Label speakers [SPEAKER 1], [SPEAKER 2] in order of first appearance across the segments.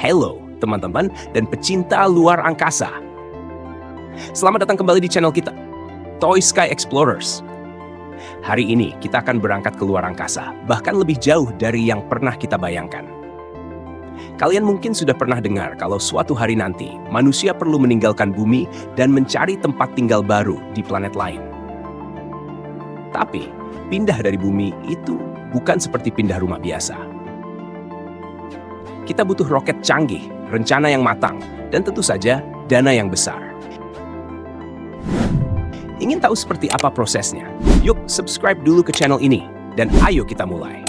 [SPEAKER 1] Halo teman-teman dan pecinta luar angkasa. Selamat datang kembali di channel kita, Toy Sky Explorers. Hari ini kita akan berangkat ke luar angkasa, bahkan lebih jauh dari yang pernah kita bayangkan. Kalian mungkin sudah pernah dengar kalau suatu hari nanti manusia perlu meninggalkan bumi dan mencari tempat tinggal baru di planet lain. Tapi, pindah dari bumi itu bukan seperti pindah rumah biasa. Kita butuh roket canggih, rencana yang matang, dan tentu saja dana yang besar. Ingin tahu seperti apa prosesnya? Yuk subscribe dulu ke channel ini, dan ayo kita mulai.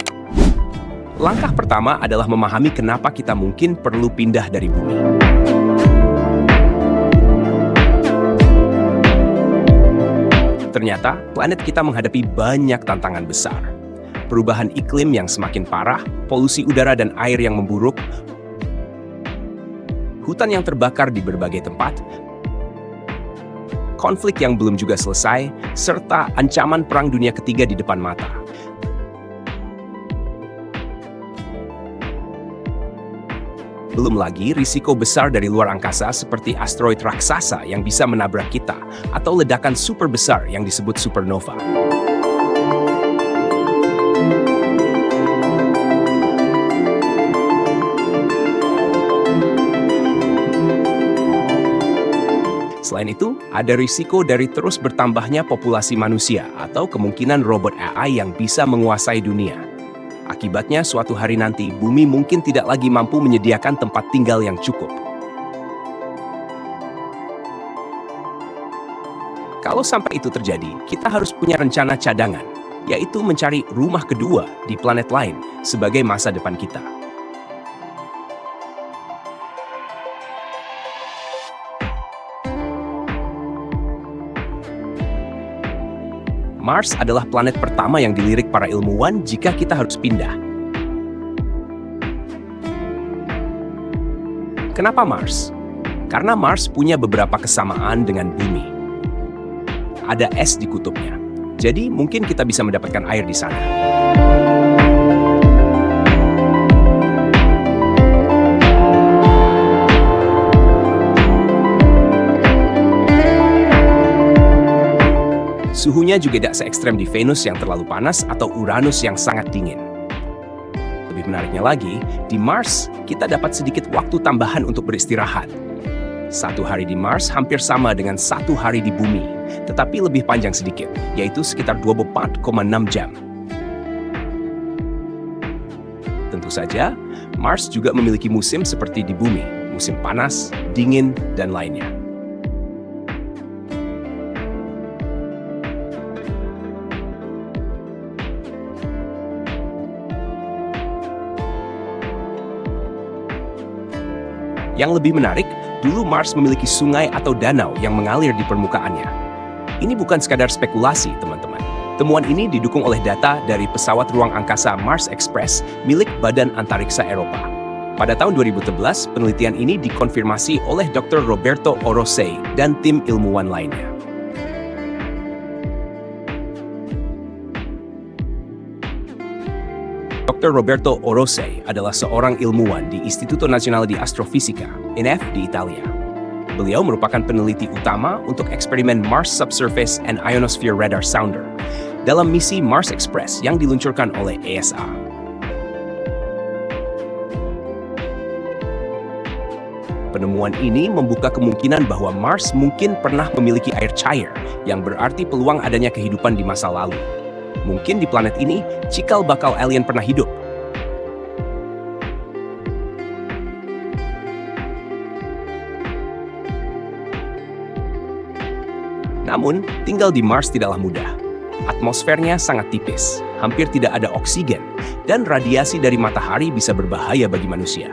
[SPEAKER 1] Langkah pertama adalah memahami kenapa kita mungkin perlu pindah dari bumi. Ternyata, planet kita menghadapi banyak tantangan besar. Perubahan iklim yang semakin parah, polusi udara dan air yang memburuk, hutan yang terbakar di berbagai tempat, konflik yang belum juga selesai, serta ancaman Perang Dunia Ketiga di depan mata. Belum lagi risiko besar dari luar angkasa seperti asteroid raksasa yang bisa menabrak kita, atau ledakan super besar yang disebut supernova. Selain itu, ada risiko dari terus bertambahnya populasi manusia atau kemungkinan robot AI yang bisa menguasai dunia. Akibatnya, suatu hari nanti, bumi mungkin tidak lagi mampu menyediakan tempat tinggal yang cukup. Kalau sampai itu terjadi, kita harus punya rencana cadangan, yaitu mencari rumah kedua di planet lain sebagai masa depan kita. Mars adalah planet pertama yang dilirik para ilmuwan jika kita harus pindah. Kenapa Mars? Karena Mars punya beberapa kesamaan dengan bumi. Ada es di kutubnya, jadi mungkin kita bisa mendapatkan air di sana. Suhunya juga tidak se-ekstrem di Venus yang terlalu panas atau Uranus yang sangat dingin. Lebih menariknya lagi, di Mars kita dapat sedikit waktu tambahan untuk beristirahat. Satu hari di Mars hampir sama dengan satu hari di bumi, tetapi lebih panjang sedikit, yaitu sekitar 24,6 jam. Tentu saja, Mars juga memiliki musim seperti di bumi, musim panas, dingin, dan lainnya. Yang lebih menarik, dulu Mars memiliki sungai atau danau yang mengalir di permukaannya. Ini bukan sekadar spekulasi, teman-teman. Temuan ini didukung oleh data dari pesawat ruang angkasa Mars Express milik Badan Antariksa Eropa. Pada tahun 2011, penelitian ini dikonfirmasi oleh Dr. Roberto Orosei dan tim ilmuwan lainnya. Dr. Roberto Orosei adalah seorang ilmuwan di Istituto Nazionale di Astrofisica, INEF di Italia. Beliau merupakan peneliti utama untuk eksperimen Mars Subsurface and Ionosphere Radar Sounder dalam misi Mars Express yang diluncurkan oleh ESA. Penemuan ini membuka kemungkinan bahwa Mars mungkin pernah memiliki air cair, yang berarti peluang adanya kehidupan di masa lalu. Mungkin di planet ini, cikal bakal alien pernah hidup. Namun, tinggal di Mars tidaklah mudah. Atmosfernya sangat tipis, hampir tidak ada oksigen, dan radiasi dari matahari bisa berbahaya bagi manusia.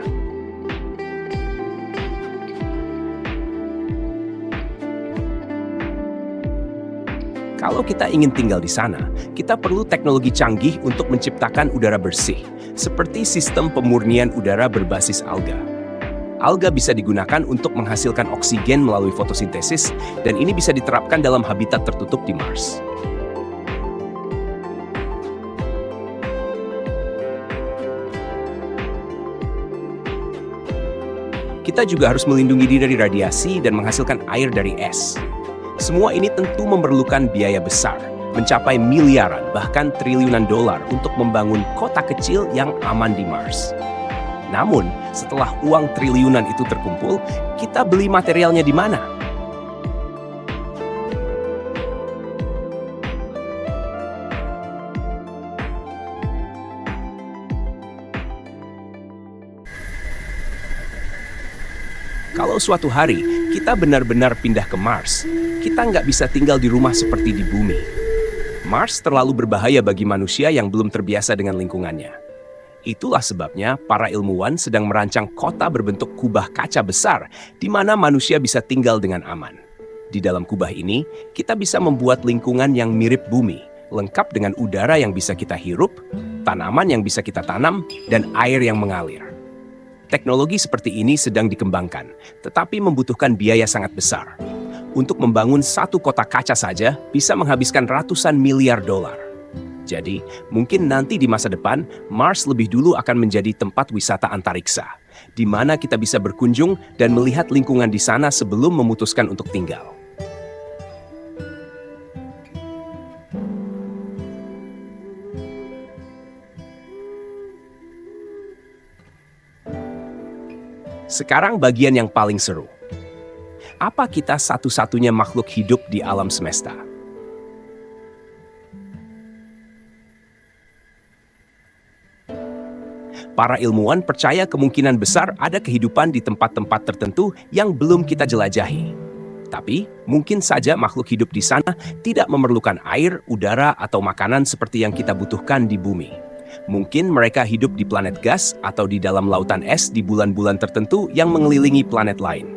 [SPEAKER 1] Kalau kita ingin tinggal di sana, kita perlu teknologi canggih untuk menciptakan udara bersih, seperti sistem pemurnian udara berbasis alga. Alga bisa digunakan untuk menghasilkan oksigen melalui fotosintesis, dan ini bisa diterapkan dalam habitat tertutup di Mars. Kita juga harus melindungi diri dari radiasi dan menghasilkan air dari es. Semua ini tentu memerlukan biaya besar, mencapai miliaran bahkan triliunan dolar untuk membangun kota kecil yang aman di Mars. Namun, setelah uang triliunan itu terkumpul, kita beli materialnya di mana? Kalau suatu hari kita benar-benar pindah ke Mars, kita nggak bisa tinggal di rumah seperti di bumi. Mars terlalu berbahaya bagi manusia yang belum terbiasa dengan lingkungannya. Itulah sebabnya para ilmuwan sedang merancang kota berbentuk kubah kaca besar di mana manusia bisa tinggal dengan aman. Di dalam kubah ini, kita bisa membuat lingkungan yang mirip bumi, lengkap dengan udara yang bisa kita hirup, tanaman yang bisa kita tanam, dan air yang mengalir. Teknologi seperti ini sedang dikembangkan, tetapi membutuhkan biaya sangat besar. Untuk membangun satu kota kaca saja bisa menghabiskan ratusan miliar dolar. Jadi, mungkin nanti di masa depan, Mars lebih dulu akan menjadi tempat wisata antariksa, di mana kita bisa berkunjung dan melihat lingkungan di sana sebelum memutuskan untuk tinggal. Sekarang bagian yang paling seru. Apa kita satu-satunya makhluk hidup di alam semesta? Para ilmuwan percaya kemungkinan besar ada kehidupan di tempat-tempat tertentu yang belum kita jelajahi. Tapi, mungkin saja makhluk hidup di sana tidak memerlukan air, udara, atau makanan seperti yang kita butuhkan di bumi. Mungkin mereka hidup di planet gas atau di dalam lautan es di bulan-bulan tertentu yang mengelilingi planet lain.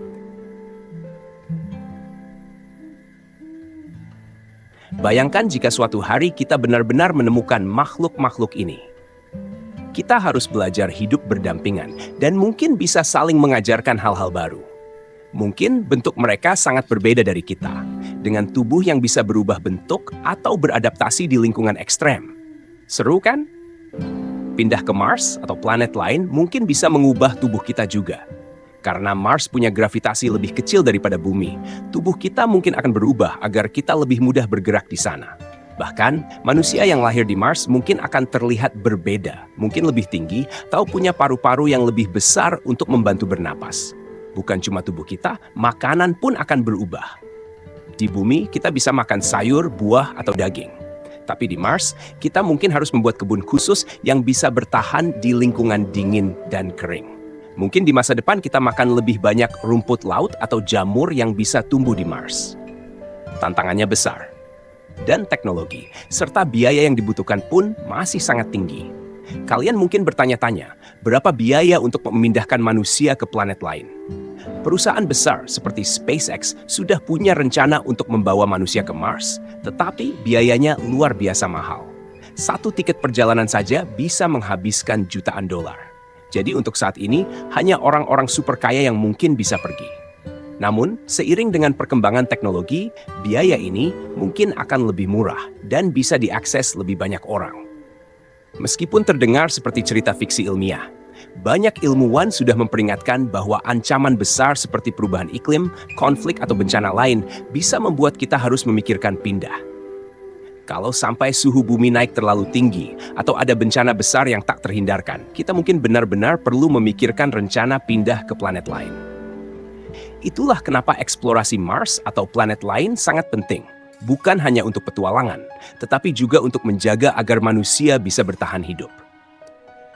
[SPEAKER 1] Bayangkan jika suatu hari kita benar-benar menemukan makhluk-makhluk ini. Kita harus belajar hidup berdampingan dan mungkin bisa saling mengajarkan hal-hal baru. Mungkin bentuk mereka sangat berbeda dari kita, dengan tubuh yang bisa berubah bentuk atau beradaptasi di lingkungan ekstrem. Seru kan? Pindah ke Mars atau planet lain mungkin bisa mengubah tubuh kita juga. Karena Mars punya gravitasi lebih kecil daripada bumi, tubuh kita mungkin akan berubah agar kita lebih mudah bergerak di sana. Bahkan, manusia yang lahir di Mars mungkin akan terlihat berbeda, mungkin lebih tinggi, atau punya paru-paru yang lebih besar untuk membantu bernapas. Bukan cuma tubuh kita, makanan pun akan berubah. Di bumi, kita bisa makan sayur, buah, atau daging. Tapi di Mars, kita mungkin harus membuat kebun khusus yang bisa bertahan di lingkungan dingin dan kering. Mungkin di masa depan kita makan lebih banyak rumput laut atau jamur yang bisa tumbuh di Mars. Tantangannya besar. Dan teknologi, serta biaya yang dibutuhkan pun masih sangat tinggi. Kalian mungkin bertanya-tanya, berapa biaya untuk memindahkan manusia ke planet lain? Perusahaan besar seperti SpaceX sudah punya rencana untuk membawa manusia ke Mars, tetapi biayanya luar biasa mahal. Satu tiket perjalanan saja bisa menghabiskan jutaan dolar. Jadi untuk saat ini, hanya orang-orang super kaya yang mungkin bisa pergi. Namun, seiring dengan perkembangan teknologi, biaya ini mungkin akan lebih murah dan bisa diakses lebih banyak orang. Meskipun terdengar seperti cerita fiksi ilmiah, banyak ilmuwan sudah memperingatkan bahwa ancaman besar seperti perubahan iklim, konflik, atau bencana lain bisa membuat kita harus memikirkan pindah. Kalau sampai suhu bumi naik terlalu tinggi atau ada bencana besar yang tak terhindarkan, kita mungkin benar-benar perlu memikirkan rencana pindah ke planet lain. Itulah kenapa eksplorasi Mars atau planet lain sangat penting. Bukan hanya untuk petualangan, tetapi juga untuk menjaga agar manusia bisa bertahan hidup.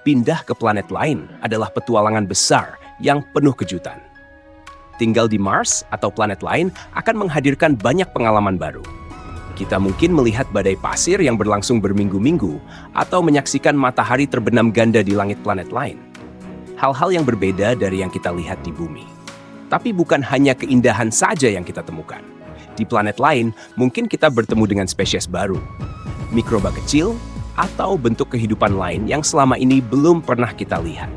[SPEAKER 1] Pindah ke planet lain adalah petualangan besar yang penuh kejutan. tinggal di Mars atau planet lain akan menghadirkan banyak pengalaman baru. Kita mungkin melihat badai pasir yang berlangsung berminggu-minggu atau menyaksikan matahari terbenam ganda di langit planet lain. Hal-hal yang berbeda dari yang kita lihat di bumi. Tapi bukan hanya keindahan saja yang kita temukan. Di planet lain, mungkin kita bertemu dengan spesies baru, mikroba kecil, atau bentuk kehidupan lain yang selama ini belum pernah kita lihat.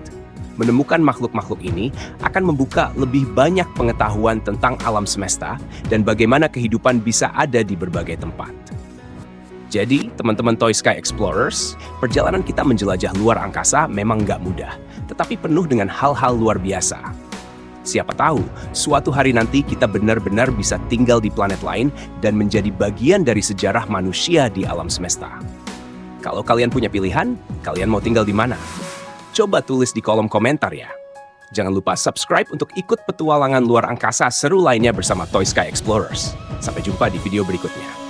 [SPEAKER 1] Menemukan makhluk-makhluk ini akan membuka lebih banyak pengetahuan tentang alam semesta dan bagaimana kehidupan bisa ada di berbagai tempat. Jadi, teman-teman Toy Sky Explorers, perjalanan kita menjelajah luar angkasa memang nggak mudah, tetapi penuh dengan hal-hal luar biasa. Siapa tahu, suatu hari nanti kita benar-benar bisa tinggal di planet lain dan menjadi bagian dari sejarah manusia di alam semesta. Kalau kalian punya pilihan, kalian mau tinggal di mana? Coba tulis di kolom komentar ya. Jangan lupa subscribe untuk ikut petualangan luar angkasa seru lainnya bersama Toy Sky Explorers. Sampai jumpa di video berikutnya.